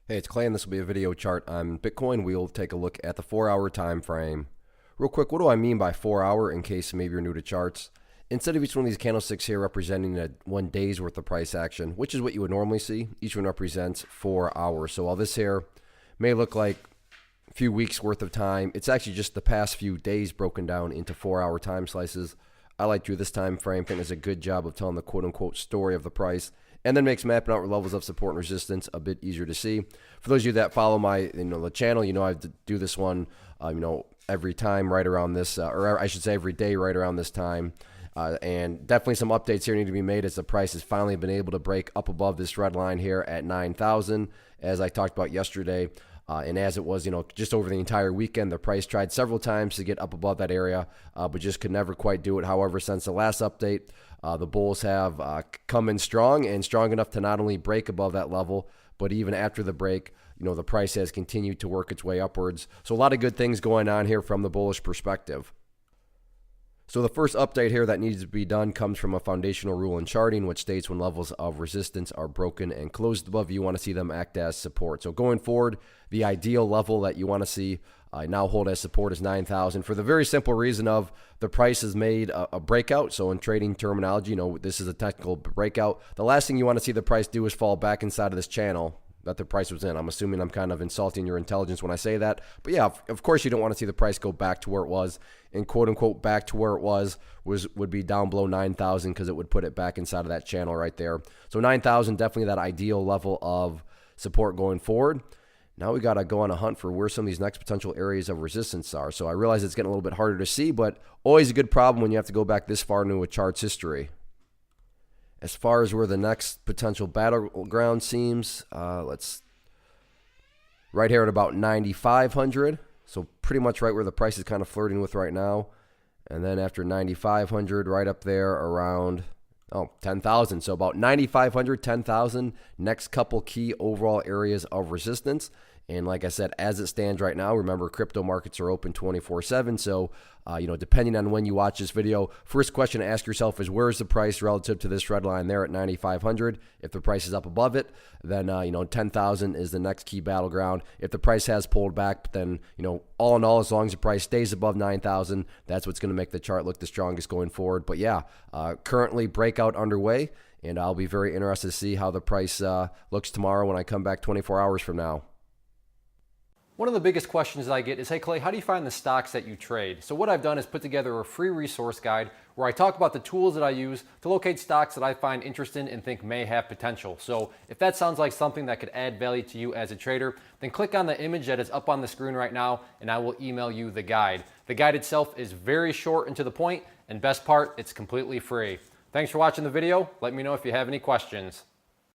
Hey, it's Clay, and this will be a video chart on Bitcoin. We'll take a look at the 4-hour time frame. Real quick, what do I mean by 4-hour in case maybe you're new to charts? Instead of each one of these candlesticks here representing a 1 day's worth of price action, which is what you would normally see, each one represents 4 hours. So while this here may look like a few weeks worth of time, it's actually just the past few days broken down into 4-hour time slices. I like to do this time frame. I think it's a good job of telling the quote-unquote story of the price, and then makes mapping out levels of support and resistance a bit easier to see. For those of you that follow my the channel, I do this one every time right around this, or I should say every day right around this time. And definitely some updates here need to be made as the price has finally been able to break up above this red line here at 9,000, as I talked about yesterday. And as it was, just over the entire weekend, the price tried several times to get up above that area, but just could never quite do it. However, since the last update, the bulls have come in strong and strong enough to not only break above that level, but even after the break, the price has continued to work its way upwards. So a lot of good things going on here from the bullish perspective. So the first update here that needs to be done comes from a foundational rule in charting, which states when levels of resistance are broken and closed above, you want to see them act as support. So going forward, the ideal level that you want to see now hold as support is 9,000 for the very simple reason of the price has made a breakout. So in trading terminology, this is a technical breakout. The last thing you want to see the price do is fall back inside of this channel that the price was in. I'm assuming I'm kind of insulting your intelligence when I say that. But yeah, of course you don't want to see the price go back to where it was. And quote unquote back to where it would be down below 9,000 because it would put it back inside of that channel right there. So 9,000 definitely that ideal level of support going forward. Now we got to go on a hunt for where some of these next potential areas of resistance are. So I realize it's getting a little bit harder to see, but always a good problem when you have to go back this far into a chart's history. As far as where the next potential battleground seems, let's right here at about 9,500. So pretty much right where the price is kind of flirting with right now. And then after 9,500, right up there around 10,000. So about 9,500, 10,000, next couple key overall areas of resistance. And like I said, as it stands right now, remember crypto markets are open 24/7. So, depending on when you watch this video, first question to ask yourself is where is the price relative to this red line there at 9,500? If the price is up above it, then, 10,000 is the next key battleground. If the price has pulled back, then, all in all, as long as the price stays above 9,000, that's what's going to make the chart look the strongest going forward. But yeah, currently breakout underway, and I'll be very interested to see how the price looks tomorrow when I come back 24 hours from now. One of the biggest questions that I get is, hey Clay, how do you find the stocks that you trade? So what I've done is put together a free resource guide where I talk about the tools that I use to locate stocks that I find interesting and think may have potential. So if that sounds like something that could add value to you as a trader, then click on the image that is up on the screen right now and I will email you the guide. The guide itself is very short and to the point, and best part, it's completely free. Thanks for watching the video. Let me know if you have any questions.